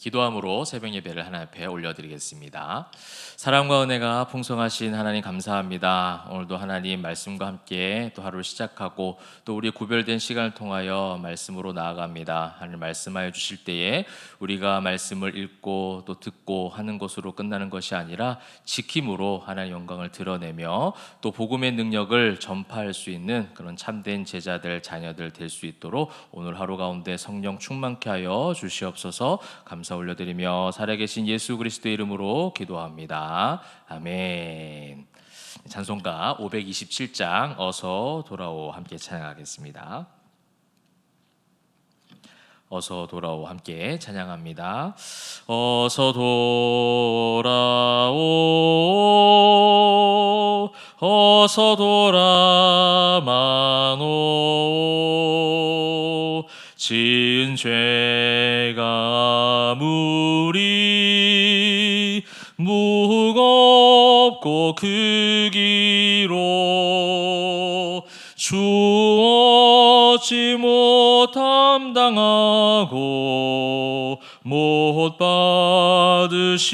기도함으로 새벽 예배를 하나님 앞에 올려드리겠습니다. 사랑과 은혜가 풍성하신 하나님 감사합니다. 오늘도 하나님 말씀과 함께 또 하루를 시작하고 또 우리 구별된 시간을 통하여 말씀으로 나아갑니다. 하나님 말씀하여 주실 때에 우리가 말씀을 읽고 또 듣고 하는 것으로 끝나는 것이 아니라 지킴으로 하나님 영광을 드러내며 또 복음의 능력을 전파할 수 있는 그런 참된 제자들 자녀들 될 수 있도록 오늘 하루 가운데 성령 충만케 하여 주시옵소서. 감사 올려드리며 살아계신 예수 그리스도의 이름으로 기도합니다. 아멘. 찬송가 527장 어서 돌아오 함께 찬양하겠습니다. 어서 돌아오 함께 찬양합니다. 어서 돌아오 어서 돌아마노 지은 죄가 무리 무겁고 크기로 주 어찌 못 감당하고 못 받으시리요.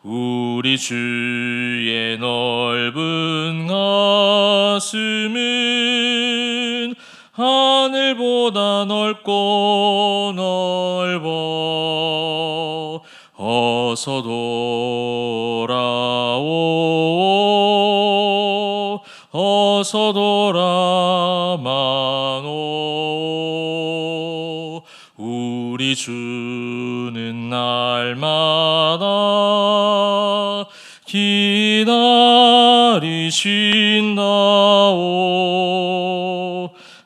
우리 주의 넓은 가슴은 하늘보다 넓고 넓어. 어서 돌아오 어서 돌아마노. 우리 주는 날마다 기다리신다오.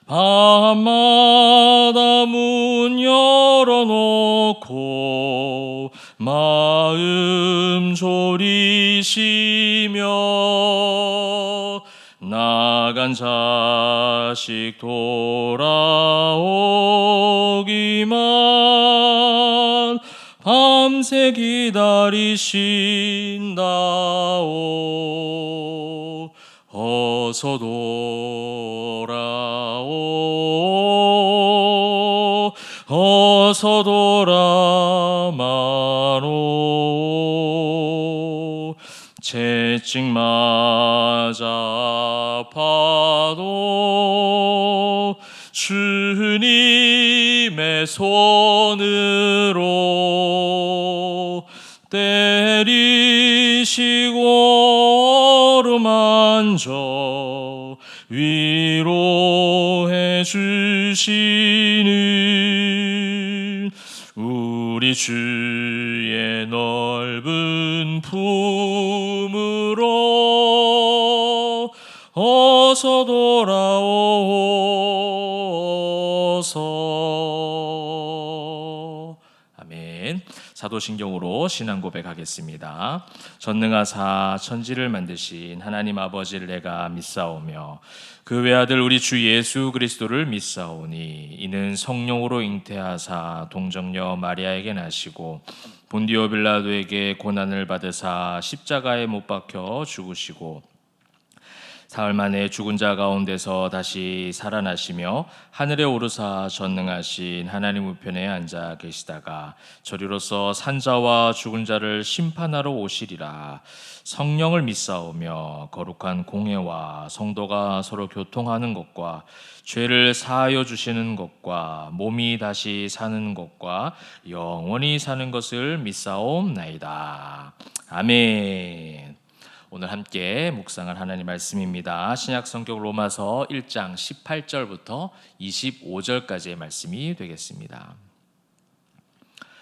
밤마다 문 열어놓고 마음 졸이시며 나간 자식 돌아오기만 밤새 기다리신다오. 어서 돌아오 어서 돌아마노. 채찍 맞아 아파도 주님의 손으로 때리시고 어루만져 위로해 주시는 우리 주의 넓은 품으로 어서 돌아오 어서. 아멘. 사도신경으로 신앙 고백하겠습니다. 전능하사 천지를 만드신 하나님 아버지를 내가 믿사오며 그 외아들 우리 주 예수 그리스도를 믿사오니 이는 성령으로 잉태하사 동정녀 마리아에게 나시고 본디오 빌라도에게 고난을 받으사 십자가에 못 박혀 죽으시고 사흘 만에 죽은 자 가운데서 다시 살아나시며 하늘에 오르사 전능하신 하나님 우편에 앉아 계시다가 저리로서 산자와 죽은 자를 심판하러 오시리라. 성령을 믿사오며 거룩한 공회와 성도가 서로 교통하는 것과 죄를 사하여 주시는 것과 몸이 다시 사는 것과 영원히 사는 것을 믿사옵나이다. 아멘. 오늘 함께 묵상할 하나님 말씀입니다. 신약 성경 로마서 1장 18절부터 25절까지의 말씀이 되겠습니다.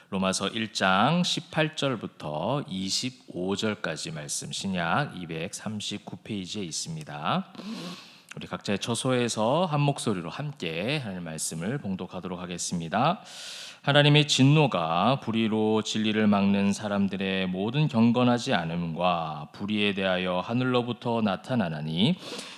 로마서 1장 18절부터 25절까지 말씀, 신약 239페이지에 있습니다. 우리 각자의 처소에서 한 목소리로 함께 하나님 말씀을 봉독하도록 하겠습니다. 하나님의 진노가 불의로 진리를 막는 사람들의 모든 경건하지 않음과 불의에 대하여 하늘로부터 나타나나니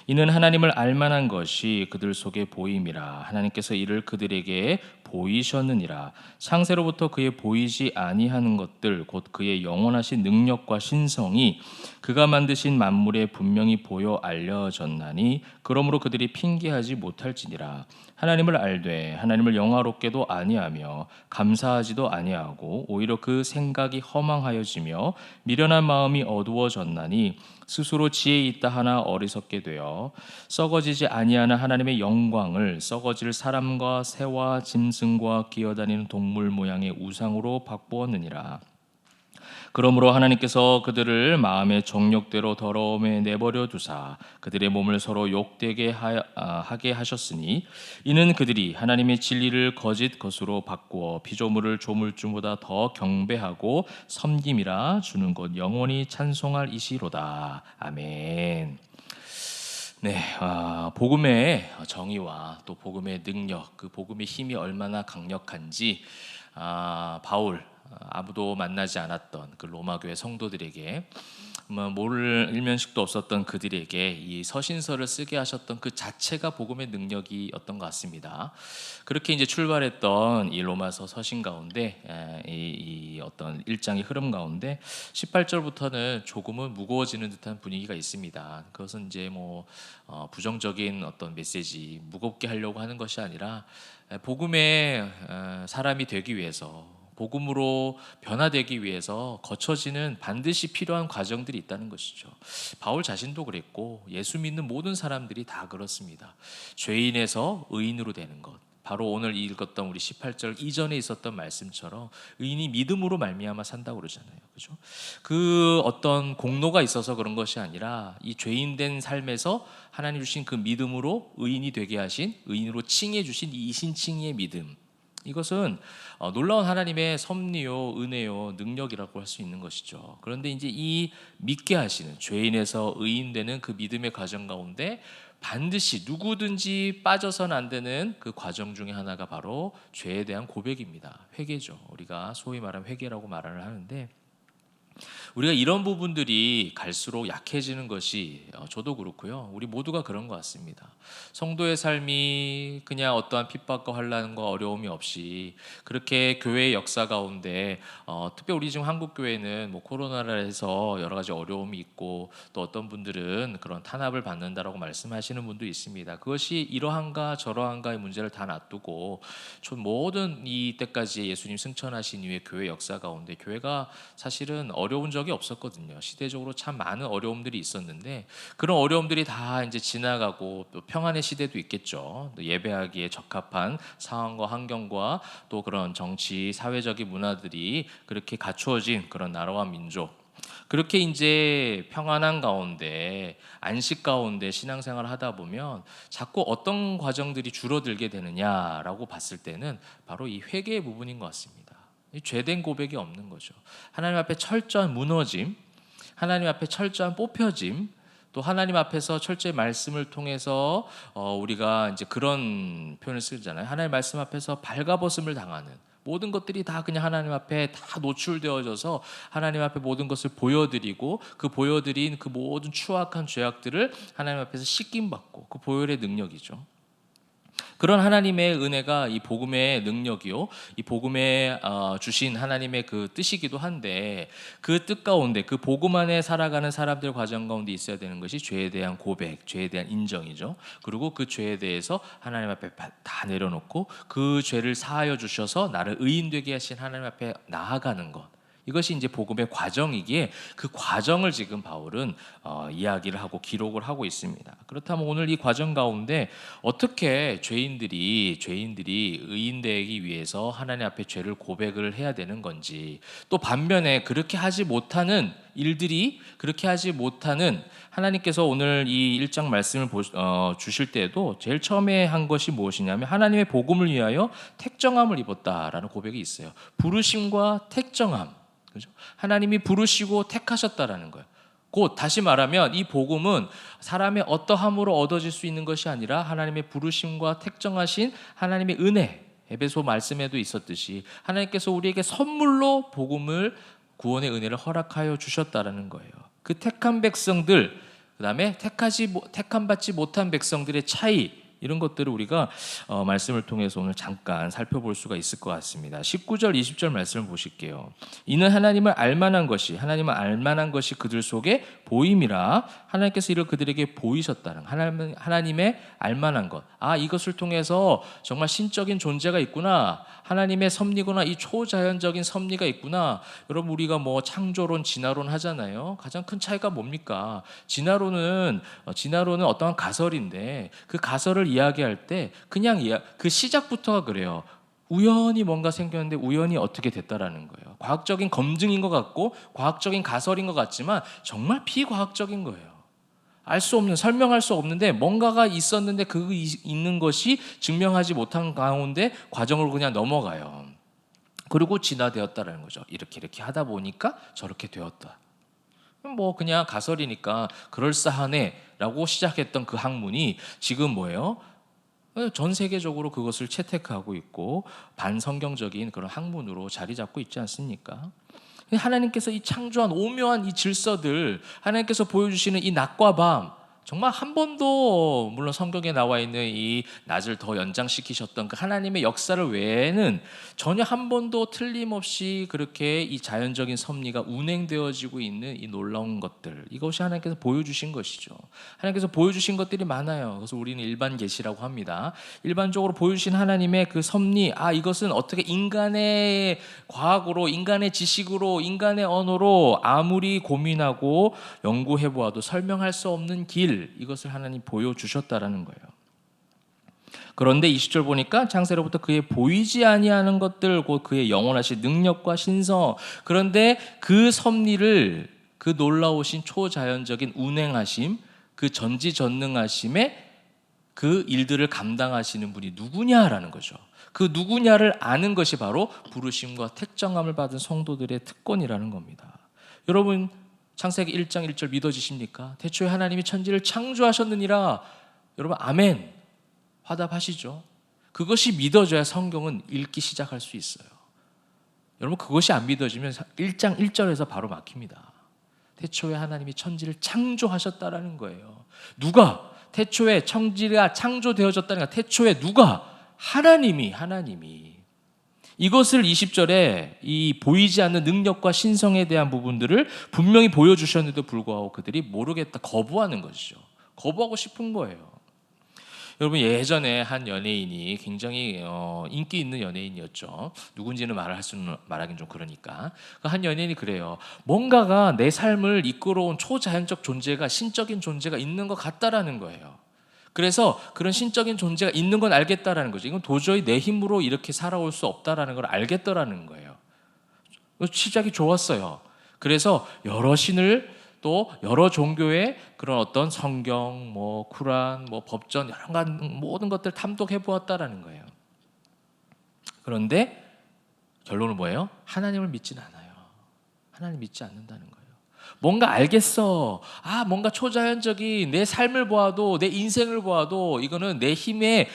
이는 하나님을 알만한 것이 그들 속에 보임이라. 하나님께서 이를 그들에게 보이셨느니라. 창세로부터 그의 보이지 아니하는 것들 곧 그의 영원하신 능력과 신성이 그가 만드신 만물에 분명히 보여 알려졌나니 그러므로 그들이 핑계하지 못할지니라. 하나님을 알되 하나님을 영화롭게도 아니하며 감사하지도 아니하고 오히려 그 생각이 허망하여지며 미련한 마음이 어두워졌나니 스스로 지혜 있다 하나 어리석게 되어 썩어지지 아니하는 하나님의 영광을 썩어질 사람과 새와 짐승과 기어다니는 동물 모양의 우상으로 바꾸었느니라. 그러므로 하나님께서 그들을 마음의 정욕대로 더러움에 내버려 두사 그들의 몸을 서로 욕되게 하게 하셨으니 이는 그들이 하나님의 진리를 거짓 것으로 바꾸어 피조물을 조물주보다 더 경배하고 섬김이라 주는 것 영원히 찬송할 이시로다. 아멘. 네, 복음의 정의와 또 복음의 능력, 그 복음의 힘이 얼마나 강력한지 바울, 아무도 만나지 않았던 그 로마 교회 성도들에게 모를 일면식도 없었던 그들에게 이 서신서를 쓰게 하셨던 그 자체가 복음의 능력이었던 것 같습니다. 그렇게 이제 출발했던 이 로마서 서신 가운데 이 어떤 일장의 흐름 가운데 18절부터는 조금은 무거워지는 듯한 분위기가 있습니다. 그것은 이제 부정적인 어떤 메시지, 무겁게 하려고 하는 것이 아니라 복음의 사람이 되기 위해서, 복음으로 변화되기 위해서 거쳐지는 반드시 필요한 과정들이 있다는 것이죠. 바울 자신도 그랬고 예수 믿는 모든 사람들이 다 그렇습니다. 죄인에서 의인으로 되는 것, 바로 오늘 읽었던 우리 18절 이전에 있었던 말씀처럼 의인이 믿음으로 말미암아 산다고 그러잖아요. 그죠? 그 어떤 공로가 있어서 그런 것이 아니라 이 죄인된 삶에서 하나님 주신 그 믿음으로 의인이 되게 하신, 의인으로 칭해 주신 이 이신칭의의 믿음, 이것은 놀라운 하나님의 섭리요, 은혜요, 능력이라고 할 수 있는 것이죠. 그런데 이제 이 믿게 하시는, 죄인에서 의인되는 그 믿음의 과정 가운데 반드시 누구든지 빠져서는 안 되는 그 과정 중에 하나가 바로 죄에 대한 고백입니다. 회개죠. 우리가 소위 말하면 회개라고 말을 하는데, 우리가 이런 부분들이 갈수록 약해지는 것이 저도 그렇고요. 우리 모두가 그런 것 같습니다. 성도의 삶이 그냥 어떠한 핍박과 환난과 어려움이 없이 그렇게 교회의 역사 가운데 특히 우리 지금 한국 교회는 코로나라 해서 여러 가지 어려움이 있고 또 어떤 분들은 그런 탄압을 받는다라고 말씀하시는 분도 있습니다. 그것이 이러한가 저러한가의 문제를 다 놔두고 모든 이때까지 예수님 승천하신 이후에 교회 역사 가운데 교회가 사실은 어려운 적이 없었거든요. 시대적으로 참 많은 어려움들이 있었는데 그런 어려움들이 다 이제 지나가고 또 평안의 시대도 있겠죠. 또 예배하기에 적합한 상황과 환경과 또 그런 정치, 사회적인 문화들이 그렇게 갖추어진 그런 나라와 민족, 그렇게 이제 평안한 가운데 안식 가운데 신앙생활을 하다 보면 자꾸 어떤 과정들이 줄어들게 되느냐라고 봤을 때는 바로 이 회개의 부분인 것 같습니다. 죄된 고백이 없는 거죠. 하나님 앞에 철저한 무너짐, 하나님 앞에 철저한 뽑혀짐, 또 하나님 앞에서 철저히 말씀을 통해서 우리가 이제 그런 표현을 쓰잖아요. 하나님 말씀 앞에서 발가벗음을 당하는 모든 것들이 다 그냥 하나님 앞에 다 노출되어져서 하나님 앞에 모든 것을 보여드리고 그 보여드린 그 모든 추악한 죄악들을 하나님 앞에서 씻김받고 그 보혈의 능력이죠. 그런 하나님의 은혜가 이 복음의 능력이요, 이 복음에 주신 하나님의 그 뜻이기도 한데 그 뜻 가운데 그 복음 안에 살아가는 사람들 과정 가운데 있어야 되는 것이 죄에 대한 고백, 죄에 대한 인정이죠. 그리고 그 죄에 대해서 하나님 앞에 다 내려놓고 그 죄를 사하여 주셔서 나를 의인 되게 하신 하나님 앞에 나아가는 것, 이것이 이제 복음의 과정이기에 그 과정을 지금 바울은 이야기를 하고 기록을 하고 있습니다. 그렇다면 오늘 이 과정 가운데 어떻게 죄인들이 의인 되기 위해서 하나님 앞에 죄를 고백을 해야 되는 건지, 또 반면에 그렇게 하지 못하는 일들이, 그렇게 하지 못하는 하나님께서 오늘 이 1장 말씀을 주실 때에도 제일 처음에 한 것이 무엇이냐면 하나님의 복음을 위하여 택정함을 입었다라는 고백이 있어요. 부르심과 택정함, 그죠? 하나님이 부르시고 택하셨다라는 거예요. 곧 다시 말하면 이 복음은 사람의 어떠함으로 얻어질 수 있는 것이 아니라 하나님의 부르심과 택정하신 하나님의 은혜, 에베소 말씀에도 있었듯이 하나님께서 우리에게 선물로 복음을, 구원의 은혜를 허락하여 주셨다라는 거예요. 그 택한 백성들, 그 다음에 택함받지 못한 백성들의 차이, 이런 것들을 우리가 말씀을 통해서 오늘 잠깐 살펴볼 수가 있을 것 같습니다. 19절 20절 말씀을 보실게요. 이는 하나님을 알만한 것이 그들 속에 보임이라 하나님께서 이를 그들에게 보이셨다는 하나님의 알만한 것. 이것을 통해서 정말 신적인 존재가 있구나. 하나님의 섭리구나. 이 초자연적인 섭리가 있구나. 여러분 우리가 뭐 창조론, 진화론 하잖아요. 가장 큰 차이가 뭡니까? 진화론은 어떠한 가설인데 그 가설을 이야기할 때 그냥 그 시작부터가 그래요. 우연히 뭔가 생겼는데 우연히 어떻게 됐다라는 거예요. 과학적인 검증인 것 같고 과학적인 가설인 것 같지만 정말 비과학적인 거예요. 알 수 없는, 설명할 수 없는데 뭔가가 있었는데 그 있는 것이 증명하지 못한 가운데 과정으로 그냥 넘어가요. 그리고 진화되었다라는 거죠. 이렇게 하다 보니까 저렇게 되었다. 뭐 그냥 가설이니까 그럴싸하네라고 시작했던 그 학문이 지금 뭐예요? 전 세계적으로 그것을 채택하고 있고 반성경적인 그런 학문으로 자리 잡고 있지 않습니까? 하나님께서 이 창조한 오묘한 이 질서들, 하나님께서 보여주시는 이 낮과 밤, 정말 한 번도 물론 성경에 나와 있는 이 낮을 더 연장시키셨던 그 하나님의 역사를 외에는 전혀 한 번도 틀림없이 그렇게 이 자연적인 섭리가 운행되어지고 있는 이 놀라운 것들, 이것이 하나님께서 보여주신 것이죠. 하나님께서 보여주신 것들이 많아요. 그래서 우리는 일반 계시라고 합니다. 일반적으로 보여주신 하나님의 그 섭리, 이것은 어떻게 인간의 과학으로, 인간의 지식으로, 인간의 언어로 아무리 고민하고 연구해보아도 설명할 수 없는 길, 이것을 하나님 보여주셨다라는 거예요. 그런데 20절 보니까 창세로부터 그의 보이지 아니하는 것들, 곧 그의 영원하신 능력과 신성, 그런데 그 섭리를, 그 놀라우신 초자연적인 운행하심, 그 전지전능하심의 그 일들을 감당하시는 분이 누구냐라는 거죠. 그 누구냐를 아는 것이 바로 부르심과 택정함을 받은 성도들의 특권이라는 겁니다. 여러분 창세기 1장 1절 믿어지십니까? 태초에 하나님이 천지를 창조하셨느니라. 여러분 아멘 화답하시죠? 그것이 믿어져야 성경은 읽기 시작할 수 있어요. 여러분 그것이 안 믿어지면 1장 1절에서 바로 막힙니다. 태초에 하나님이 천지를 창조하셨다라는 거예요. 누가? 태초에 천지가 창조되어졌다는 거. 태초에 누가? 하나님이 이것을 20절에 이 보이지 않는 능력과 신성에 대한 부분들을 분명히 보여주셨는데도 불구하고 그들이 모르겠다, 거부하는 것이죠. 거부하고 싶은 거예요. 여러분 예전에 한 연예인이 굉장히 인기 있는 연예인이었죠. 누군지는 말하긴 좀 그러니까. 한 연예인이 그래요. 뭔가가 내 삶을 이끌어온 초자연적 존재가, 신적인 존재가 있는 것 같다라는 거예요. 그래서 그런 신적인 존재가 있는 건 알겠다라는 거죠. 이건 도저히 내 힘으로 이렇게 살아올 수 없다라는 걸 알겠더라는 거예요. 시작이 좋았어요. 그래서 여러 신을, 또 여러 종교의 그런 어떤 성경, 뭐 쿠란, 뭐 법전, 여러 가지 모든 것들 탐독해 보았다라는 거예요. 그런데 결론은 뭐예요? 하나님을 믿지는 않아요. 하나님 믿지 않는다는 거예요. 뭔가 알겠어. 뭔가 초자연적인 내 삶을 보아도, 내 인생을 보아도 이거는 내 힘의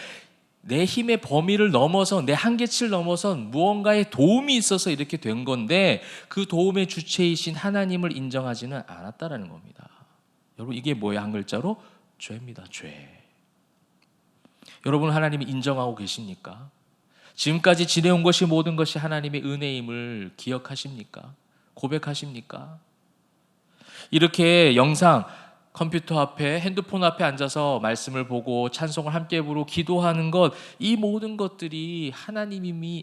범위를 넘어서, 내 한계치를 넘어선 무언가의 도움이 있어서 이렇게 된 건데 그 도움의 주체이신 하나님을 인정하지는 않았다라는 겁니다. 여러분 이게 뭐예요? 한 글자로? 죄입니다. 죄. 여러분 하나님이 인정하고 계십니까? 지금까지 지내온 것이 모든 것이 하나님의 은혜임을 기억하십니까? 고백하십니까? 이렇게 영상, 컴퓨터 앞에, 핸드폰 앞에 앉아서 말씀을 보고 찬송을 함께 부르고 기도하는 것, 이 모든 것들이 하나님이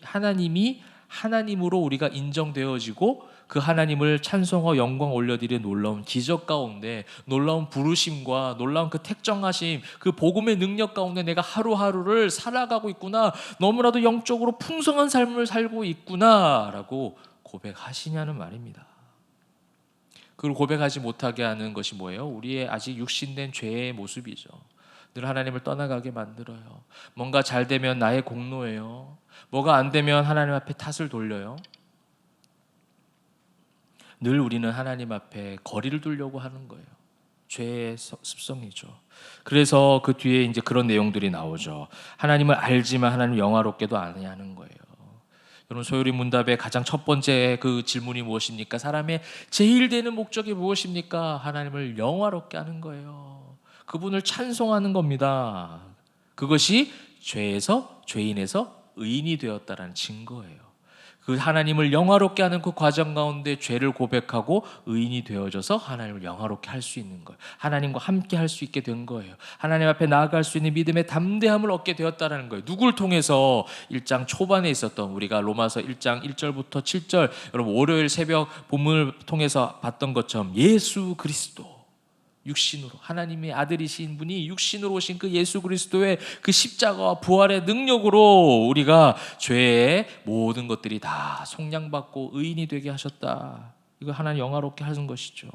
하나님으로 우리가 인정되어지고 그 하나님을 찬송과 영광 올려드리는 놀라운 기적 가운데, 놀라운 부르심과 놀라운 그 택정하심, 그 복음의 능력 가운데 내가 하루하루를 살아가고 있구나, 너무나도 영적으로 풍성한 삶을 살고 있구나라고 고백하시냐는 말입니다. 그걸 고백하지 못하게 하는 것이 뭐예요? 우리의 아직 육신된 죄의 모습이죠. 늘 하나님을 떠나가게 만들어요. 뭔가 잘 되면 나의 공로예요. 뭐가 안 되면 하나님 앞에 탓을 돌려요. 늘 우리는 하나님 앞에 거리를 두려고 하는 거예요. 죄의 습성이죠. 그래서 그 뒤에 이제 그런 내용들이 나오죠. 하나님을 알지만 하나님 영화롭게도 아니하는 거예요. 여러분 소요리 문답의 가장 첫 번째 그 질문이 무엇입니까? 사람의 제일 되는 목적이 무엇입니까? 하나님을 영화롭게 하는 거예요. 그분을 찬송하는 겁니다. 그것이 죄인에서 의인이 되었다라는 증거예요. 그 하나님을 영화롭게 하는 그 과정 가운데 죄를 고백하고 의인이 되어져서 하나님을 영화롭게 할 수 있는 거예요. 하나님과 함께 할 수 있게 된 거예요. 하나님 앞에 나아갈 수 있는 믿음의 담대함을 얻게 되었다는 거예요. 누굴 통해서 1장 초반에 있었던 우리가 로마서 1장 1절부터 7절 여러분 월요일 새벽 본문을 통해서 봤던 것처럼 예수 그리스도 육신으로 하나님의 아들이신 분이 육신으로 오신 그 예수 그리스도의 그 십자가와 부활의 능력으로 우리가 죄의 모든 것들이 다 속량받고 의인이 되게 하셨다. 이거 하나님 영화롭게 하는 것이죠.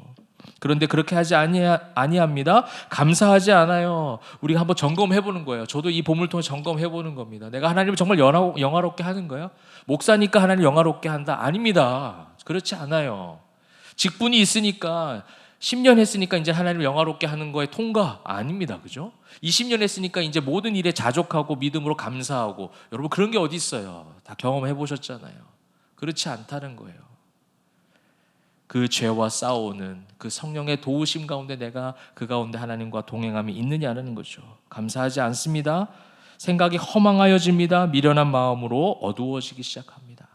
그런데 그렇게 하지 아니합니다. 감사하지 않아요. 우리가 한번 점검해 보는 거예요. 저도 이 본문을 통해 점검해 보는 겁니다. 내가 하나님을 정말 영화롭게 하는 거예요? 목사니까 하나님 영화롭게 한다? 아닙니다. 그렇지 않아요. 직분이 있으니까 10년 했으니까 이제 하나님을 영화롭게 하는 거에 통과? 아닙니다. 그죠? 20년 했으니까 이제 모든 일에 자족하고 믿음으로 감사하고 여러분 그런 게 어디 있어요? 다 경험해 보셨잖아요. 그렇지 않다는 거예요. 그 죄와 싸우는 그 성령의 도우심 가운데 내가 그 가운데 하나님과 동행함이 있느냐는 거죠. 감사하지 않습니다. 생각이 허망하여집니다. 미련한 마음으로 어두워지기 시작합니다.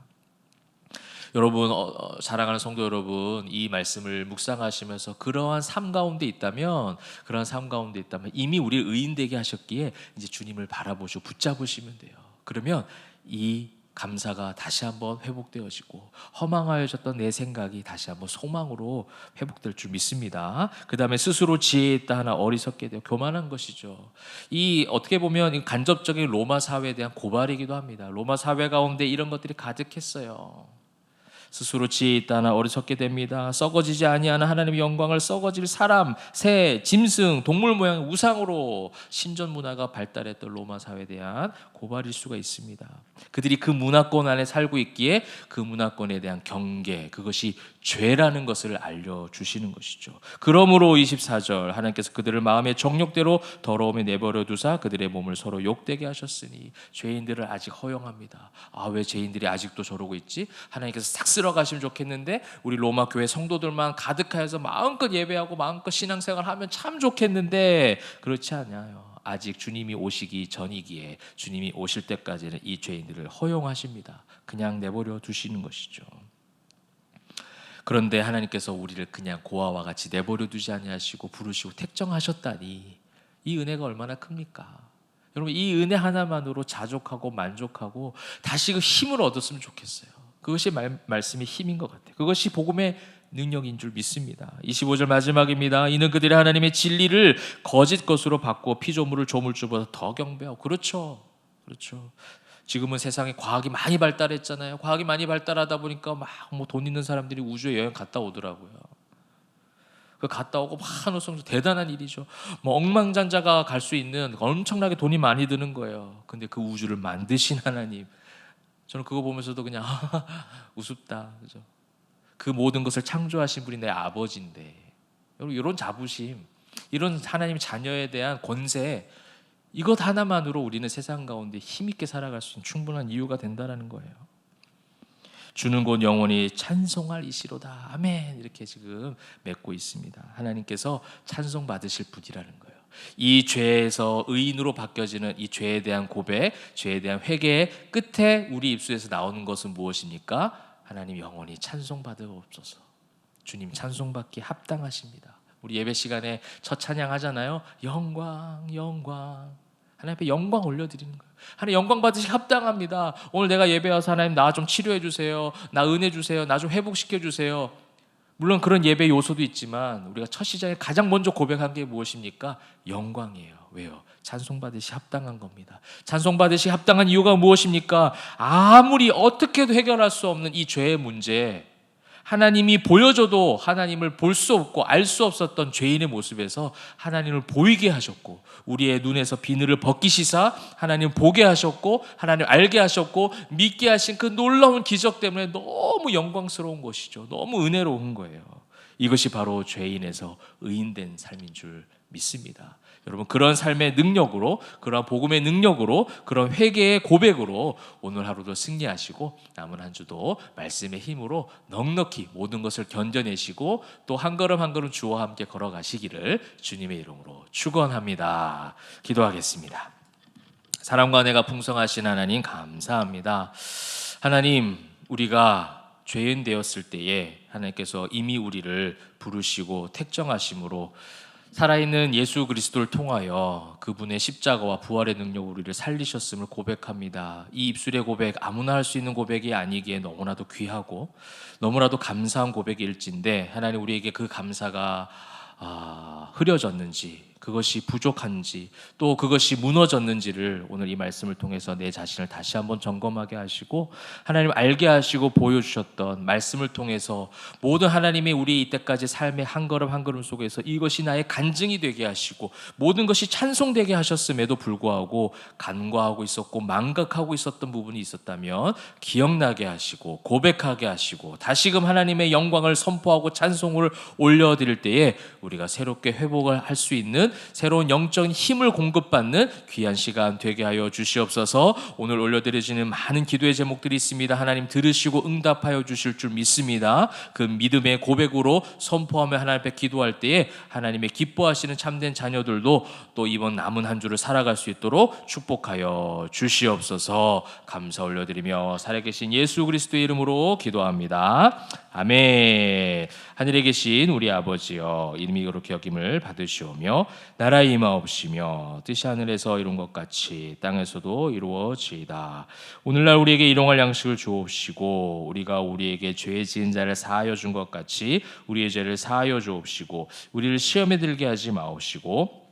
여러분 사랑하는 성도 여러분, 이 말씀을 묵상하시면서 그러한 삶 가운데 있다면 이미 우리를 의인되게 하셨기에 이제 주님을 바라보시고 붙잡으시면 돼요. 그러면 이 감사가 다시 한번 회복되어지고 허망하여졌던 내 생각이 다시 한번 소망으로 회복될 줄 믿습니다. 그 다음에 스스로 지혜 있다 하나 어리석게 되어 교만한 것이죠. 이 어떻게 보면 간접적인 로마 사회에 대한 고발이기도 합니다. 로마 사회 가운데 이런 것들이 가득했어요. 스스로 지혜 있다 하나 어리석게 됩니다. 썩어지지 아니하는 하나님의 영광을 썩어질 사람, 새, 짐승, 동물 모양 우상으로 신전 문화가 발달했던 로마 사회에 대한 고발일 수가 있습니다. 그들이 그 문화권 안에 살고 있기에 그 문화권에 대한 경계, 그것이 죄라는 것을 알려주시는 것이죠. 그러므로 24절 하나님께서 그들을 마음의 정욕대로 더러움에 내버려 두사 그들의 몸을 서로 욕되게 하셨으니 죄인들을 아직 허용합니다. 왜 죄인들이 아직도 저러고 있지? 하나님께서 싹 쓸어가시면 좋겠는데 우리 로마 교회 성도들만 가득하여서 마음껏 예배하고 마음껏 신앙생활하면 참 좋겠는데 그렇지 않아요. 아직 주님이 오시기 전이기에 주님이 오실 때까지는 이 죄인들을 허용하십니다. 그냥 내버려 두시는 것이죠. 그런데 하나님께서 우리를 그냥 고아와 같이 내버려 두지 아니하시고 부르시고 택정하셨다니 이 은혜가 얼마나 큽니까? 여러분 이 은혜 하나만으로 자족하고 만족하고 다시 그 힘을 얻었으면 좋겠어요. 그것이 말씀의 힘인 것 같아요. 그것이 복음의 능력인 줄 믿습니다. 25절 마지막입니다. 이는 그들이 하나님의 진리를 거짓 것으로 바꾸어 피조물을 조물주보다 더 경배하고 그렇죠. 지금은 세상에 과학이 많이 발달했잖아요. 과학이 많이 발달하다 보니까 막 뭐 돈 있는 사람들이 우주에 여행 갔다 오더라고요. 그 갔다 오고 막 한우성 대단한 일이죠. 뭐 억만장자가 갈 수 있는 엄청나게 돈이 많이 드는 거예요. 근데 그 우주를 만드신 하나님, 저는 그거 보면서도 그냥 우습다, 그죠? 그 모든 것을 창조하신 분이 내 아버지인데, 여러분 이런 자부심, 이런 하나님 자녀에 대한 권세, 이것 하나만으로 우리는 세상 가운데 힘있게 살아갈 수 있는 충분한 이유가 된다는 거예요. 주는 곧 영원히 찬송할 이시로다. 아멘. 이렇게 지금 맺고 있습니다. 하나님께서 찬송 받으실 분이라는 거예요. 이 죄에서 의인으로 바뀌어지는 이 죄에 대한 고백, 죄에 대한 회개의 끝에 우리 입술에서 나오는 것은 무엇입니까? 하나님 영원히 찬송 받으옵소서. 주님 찬송 받기 합당하십니다. 우리 예배 시간에 첫 찬양 하잖아요. 영광, 영광. 하나님 앞에 영광 올려드리는 거예요. 하나님 영광 받으시 합당합니다. 오늘 내가 예배 와서 하나님 나 좀 치료해 주세요. 나 은혜 주세요. 나 좀 회복시켜 주세요. 물론 그런 예배 요소도 있지만 우리가 첫 시작에 가장 먼저 고백한 게 무엇입니까? 영광이에요. 왜요? 찬송 받으시 합당한 겁니다. 찬송 받으시 합당한 이유가 무엇입니까? 아무리 어떻게 해도 해결할 수 없는 이 죄의 문제, 하나님이 보여줘도 하나님을 볼 수 없고 알 수 없었던 죄인의 모습에서 하나님을 보이게 하셨고 우리의 눈에서 비늘을 벗기시사 하나님을 보게 하셨고 하나님을 알게 하셨고 믿게 하신 그 놀라운 기적 때문에 너무 영광스러운 것이죠. 너무 은혜로운 거예요. 이것이 바로 죄인에서 의인된 삶인 줄 믿습니다. 여러분 그런 삶의 능력으로, 그런 복음의 능력으로, 그런 회개의 고백으로 오늘 하루도 승리하시고 남은 한 주도 말씀의 힘으로 넉넉히 모든 것을 견뎌내시고 또 한 걸음 한 걸음 주와 함께 걸어가시기를 주님의 이름으로 축원합니다. 기도하겠습니다. 사랑과 은혜가 풍성하신 하나님 감사합니다. 하나님, 우리가 죄인 되었을 때에 하나님께서 이미 우리를 부르시고 택정하심으로 살아있는 예수 그리스도를 통하여 그분의 십자가와 부활의 능력으로 우리를 살리셨음을 고백합니다. 이 입술의 고백, 아무나 할 수 있는 고백이 아니기에 너무나도 귀하고 너무나도 감사한 고백일진데, 하나님, 우리에게 그 감사가 흐려졌는지, 그것이 부족한지, 또 그것이 무너졌는지를 오늘 이 말씀을 통해서 내 자신을 다시 한번 점검하게 하시고, 하나님 알게 하시고 보여주셨던 말씀을 통해서 모든 하나님의 우리 이때까지 삶의 한 걸음 한 걸음 속에서 이것이 나의 간증이 되게 하시고 모든 것이 찬송되게 하셨음에도 불구하고 간과하고 있었고 망각하고 있었던 부분이 있었다면 기억나게 하시고 고백하게 하시고 다시금 하나님의 영광을 선포하고 찬송을 올려드릴 때에 우리가 새롭게 회복을 할 수 있는 새로운 영적인 힘을 공급받는 귀한 시간 되게 하여 주시옵소서. 오늘 올려드려지는 많은 기도의 제목들이 있습니다. 하나님 들으시고 응답하여 주실 줄 믿습니다. 그 믿음의 고백으로 선포하며 하나님 앞에 기도할 때에 하나님의 기뻐하시는 참된 자녀들도 또 이번 남은 한 주를 살아갈 수 있도록 축복하여 주시옵소서. 감사 올려드리며 살아계신 예수 그리스도의 이름으로 기도합니다. 아멘. 하늘에 계신 우리 아버지여, 이름이 그렇게 여김을 받으시오며 나라의 임하옵시며 뜻이 하늘에서 이룬 것 같이 땅에서도 이루어지이다. 오늘날 우리에게 일용할 양식을 주옵시고 우리가 우리에게 죄 지은 자를 사하여 준 것 같이 우리의 죄를 사하여 주옵시고 우리를 시험에 들게 하지 마옵시고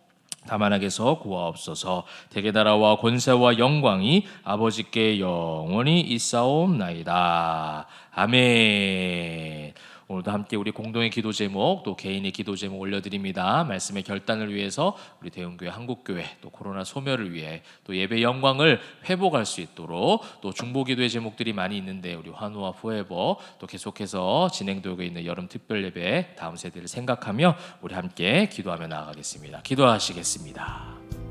다만 악에서 구하옵소서. 대개 나라와 권세와 영광이 아버지께 영원히 있사옵나이다. 아멘. 오늘도 함께 우리 공동의 기도 제목 또 개인의 기도 제목 올려드립니다. 말씀의 결단을 위해서 우리 대흥교회 한국교회 또 코로나 소멸을 위해 또 예배 영광을 회복할 수 있도록 또 중보기도의 제목들이 많이 있는데 우리 환우와 포에버 또 계속해서 진행되고 있는 여름 특별 예배 다음 세대를 생각하며 우리 함께 기도하며 나아가겠습니다. 기도하시겠습니다.